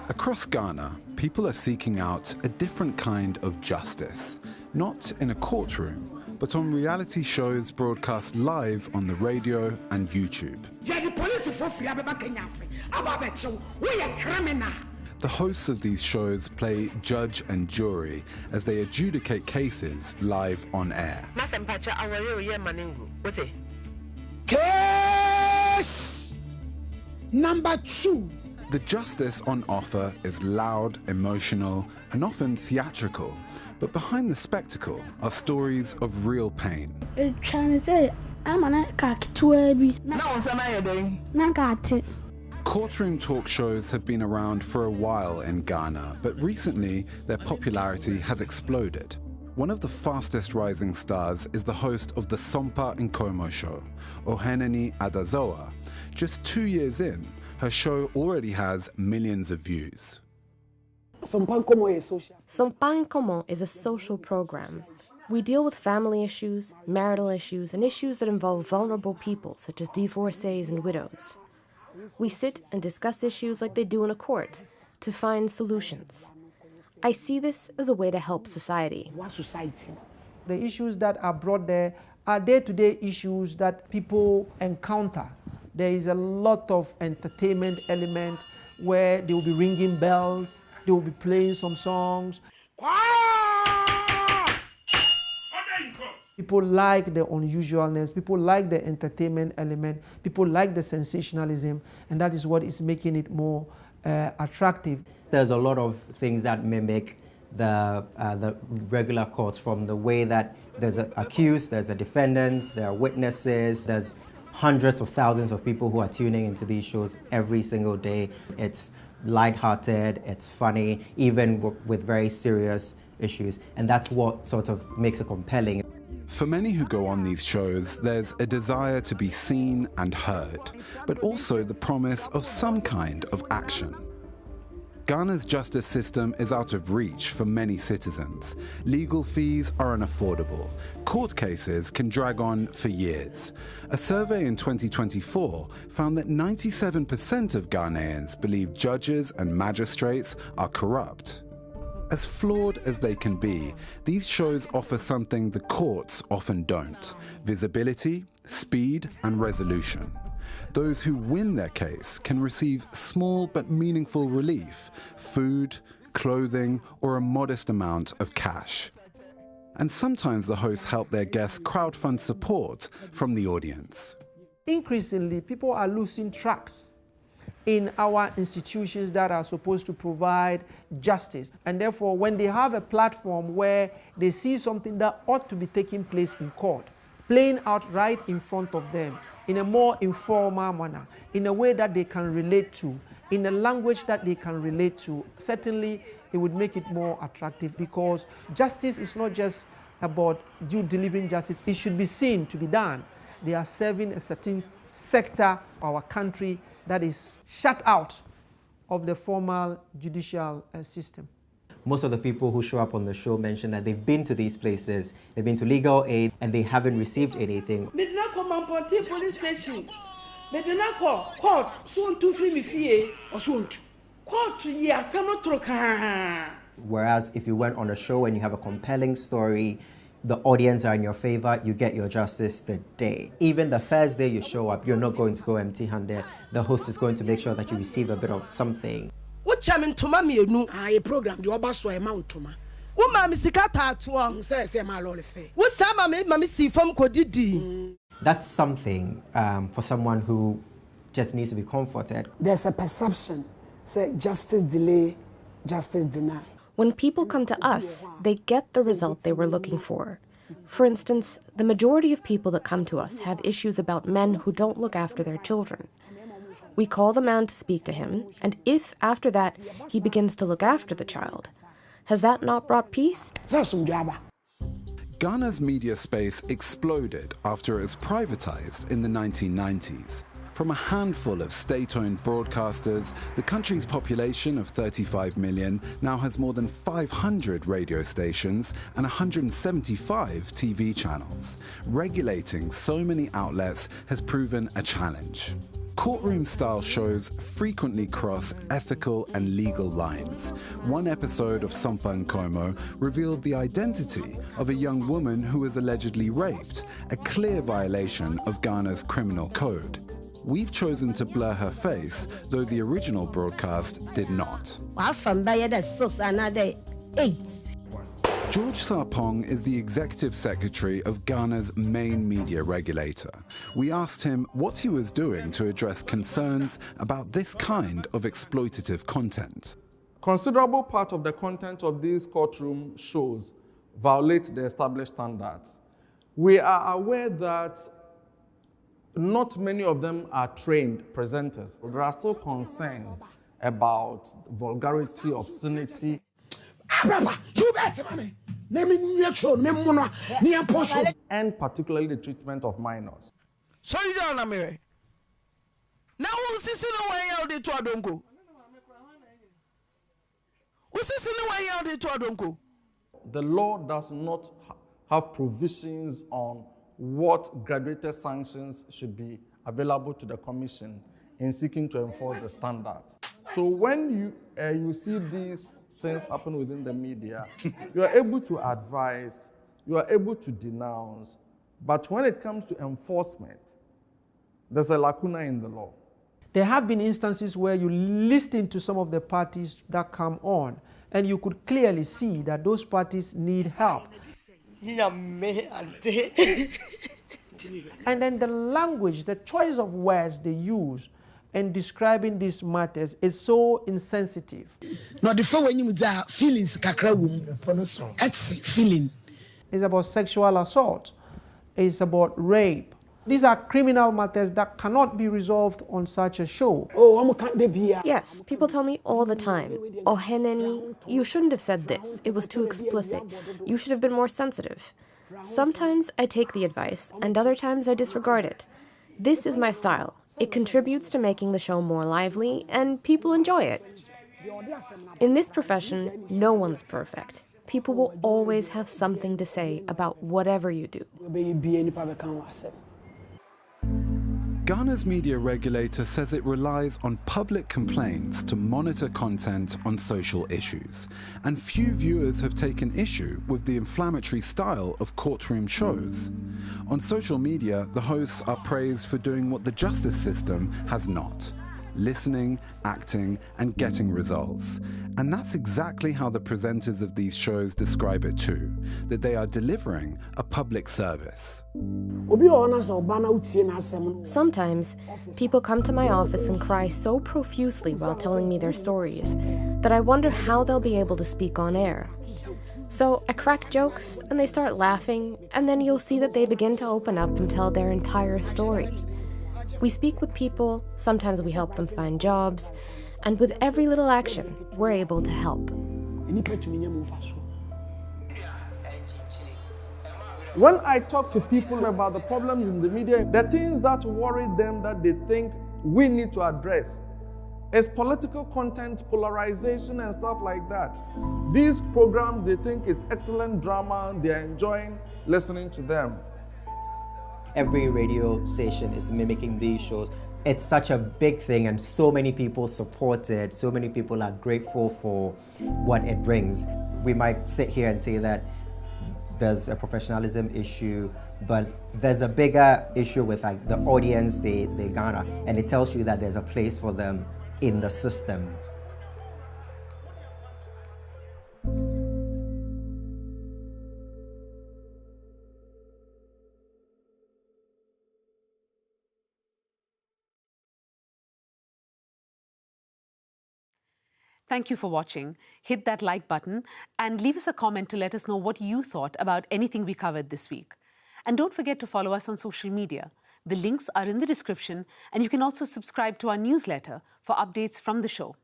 Across Ghana, people are seeking out a different kind of justice, not in a courtroom, but on reality shows broadcast live on the radio and YouTube. The hosts of these shows play judge and jury as they adjudicate cases live on air. Case number 2. The justice on offer is loud, emotional, and often theatrical. But behind the spectacle are stories of real pain. Courtroom talk shows have been around for a while in Ghana, but recently their popularity has exploded. One of the fastest rising stars is the host of the Sompa Nkomo show, Oheneni Adazoa. Just 2 years in, her show already has millions of views. Sompa Nkomo is a social program. We deal with family issues, marital issues, and issues that involve vulnerable people, such as divorcees and widows. We sit and discuss issues like they do in a court to find solutions. I see this as a way to help society. The issues that are brought there are day-to-day issues that people encounter. There is a lot of entertainment element where they will be ringing bells, they will be playing some songs. People like the unusualness, people like the entertainment element, people like the sensationalism, and that is what is making it more attractive. There's a lot of things that mimic the regular courts, from the way that there's an accused, there's a defendant, there are witnesses, there's hundreds of thousands of people who are tuning into these shows every single day. It's lighthearted, it's funny, even with very serious issues, and that's what sort of makes it compelling. For many who go on these shows, there's a desire to be seen and heard, but also the promise of some kind of action. Ghana's justice system is out of reach for many citizens. Legal fees are unaffordable. Court cases can drag on for years. A survey in 2024 found that 97% of Ghanaians believe judges and magistrates are corrupt. As flawed as they can be, these shows offer something the courts often don't: visibility, speed, and resolution. Those who win their case can receive small but meaningful relief: food, clothing, or a modest amount of cash. And sometimes the hosts help their guests crowdfund support from the audience. Increasingly, people are losing tracks in our institutions that are supposed to provide justice. And therefore, when they have a platform where they see something that ought to be taking place in court, playing out right in front of them, in a more informal manner, in a way that they can relate to, in a language that they can relate to, certainly it would make it more attractive, because justice is not just about you delivering justice. It should be seen to be done. They are serving a certain sector of our country that is shut out of the formal judicial system. Most of the people who show up on the show mention that they've been to these places, they've been to legal aid, and they haven't received anything. Police station. Court. Whereas if you went on a show and you have a compelling story, the audience are in your favor, you get your justice today. Even the first day you show up, you're not going to go empty-handed. The host is going to make sure that you receive a bit of something. What chairman to mammy? A program, the Obaso amount to ma. What mammy Sikata to one says, my lord. What's that, mammy see from Kodidi? That's something for someone who just needs to be comforted. There's a perception, say justice delay, justice deny. When people come to us, they get the result they were looking for. For instance, the majority of people that come to us have issues about men who don't look after their children. We call the man to speak to him, and if after that he begins to look after the child, has that not brought peace? Ghana's media space exploded after it was privatized in the 1990s. From a handful of state-owned broadcasters, the country's population of 35 million now has more than 500 radio stations and 175 TV channels. Regulating so many outlets has proven a challenge. Courtroom-style shows frequently cross ethical and legal lines. One episode of Sampa Nkomo revealed the identity of a young woman who was allegedly raped, a clear violation of Ghana's criminal code. We've chosen to blur her face, though the original broadcast did not. George Sarpong is the executive secretary of Ghana's main media regulator. We asked him what he was doing to address concerns about this kind of exploitative content. Considerable part of the content of these courtroom shows violate the established standards. We are aware that not many of them are trained presenters. There are still concerns about vulgarity, obscenity, and particularly the treatment of minors. So you don't know me. Now who's this in the way out there to Adonko? Who's this in the way out there to Adonko? The law does not have provisions on what graduated sanctions should be available to the Commission in seeking to enforce the standards. So when you see these things happen within the media, you are able to advise, you are able to denounce, but when it comes to enforcement, there's a lacuna in the law. There have been instances where you listen to some of the parties that come on, and you could clearly see that those parties need help. And then the language, the choice of words they use in describing these matters is so insensitive. Now the when you feelings feeling. It's about sexual assault. It's about rape. These are criminal matters that cannot be resolved on such a show. Yes, people tell me all the time, "Oh, Heneni, you shouldn't have said this. It was too explicit. You should have been more sensitive." Sometimes I take the advice, and other times I disregard it. This is my style. It contributes to making the show more lively, and people enjoy it. In this profession, no one's perfect. People will always have something to say about whatever you do. Ghana's media regulator says it relies on public complaints to monitor content on social issues, and few viewers have taken issue with the inflammatory style of courtroom shows. On social media, the hosts are praised for doing what the justice system has not: listening, acting, and getting results. And that's exactly how the presenters of these shows describe it too, that they are delivering a public service. Sometimes, people come to my office and cry so profusely while telling me their stories that I wonder how they'll be able to speak on air. So I crack jokes and they start laughing, and then you'll see that they begin to open up and tell their entire story. We speak with people, sometimes we help them find jobs, and with every little action, we're able to help. When I talk to people about the problems in the media, the things that worry them that they think we need to address is political content, polarization, and stuff like that. These programs, they think it's excellent drama, they're enjoying listening to them. Every radio station is mimicking these shows. It's such a big thing, and so many people support it. So many people are grateful for what it brings. We might sit here and say that there's a professionalism issue, but there's a bigger issue with like the audience they garner, and it tells you that there's a place for them in the system. Thank you for watching. Hit that like button and leave us a comment to let us know what you thought about anything we covered this week. And don't forget to follow us on social media. The links are in the description, and you can also subscribe to our newsletter for updates from the show.